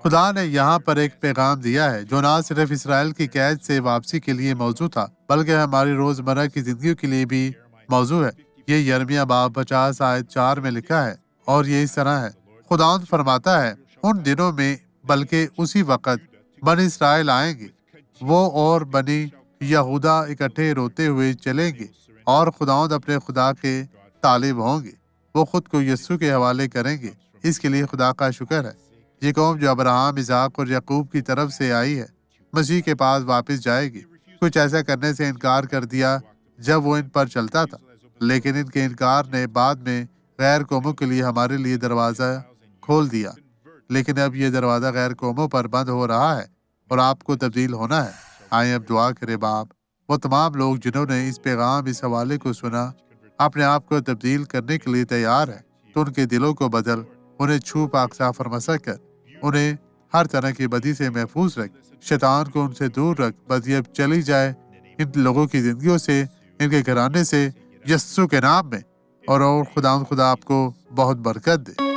خدا نے یہاں پر ایک پیغام دیا ہے جو نہ صرف اسرائیل کی قید سے واپسی کے لیے موضوع تھا بلکہ ہماری روزمرہ کی زندگیوں کے لیے بھی موضوع ہے۔ یہ یرمیہ باب 50 آیت 4 میں لکھا ہے اور یہ اس طرح ہے، خداوند فرماتا ہے ان دنوں میں بلکہ اسی وقت بنی اسرائیل آئیں گے، وہ اور بنی یہودا اکٹھے روتے ہوئے چلیں گے اور خداوند اپنے خدا کے طالب ہوں گے، وہ خود کو یسوع کے حوالے کریں گے۔ اس کے لیے خدا کا شکر ہے۔ یہ قوم جو ابراہیم، اسحاق اور یعقوب کی طرف سے آئی ہے مسیح کے پاس واپس جائے گی۔ کچھ ایسا کرنے سے انکار کر دیا جب وہ ان پر چلتا تھا، لیکن ان کے انکار نے بعد میں غیر قوموں کے لیے ہمارے لیے دروازہ کھول دیا، لیکن اب یہ دروازہ غیر قوموں پر بند ہو رہا ہے اور آپ کو تبدیل ہونا ہے۔ آئیں اب دعا کرے۔ باپ، وہ تمام لوگ جنہوں نے اس پیغام، اس حوالے کو سنا، اپنے آپ کو تبدیل کرنے کے لیے تیار ہے، تو ان کے دلوں کو بدل، انہیں چھو پاک صاف اور مسح کر، انہیں ہر طرح کی بدی سے محفوظ رکھ، شیطان کو ان سے دور رکھ، بدی اب چلی جائے ان لوگوں کی زندگیوں سے، ان کے گھرانے سے، یسوع کے نام میں، اور خدا آپ کو بہت برکت دے۔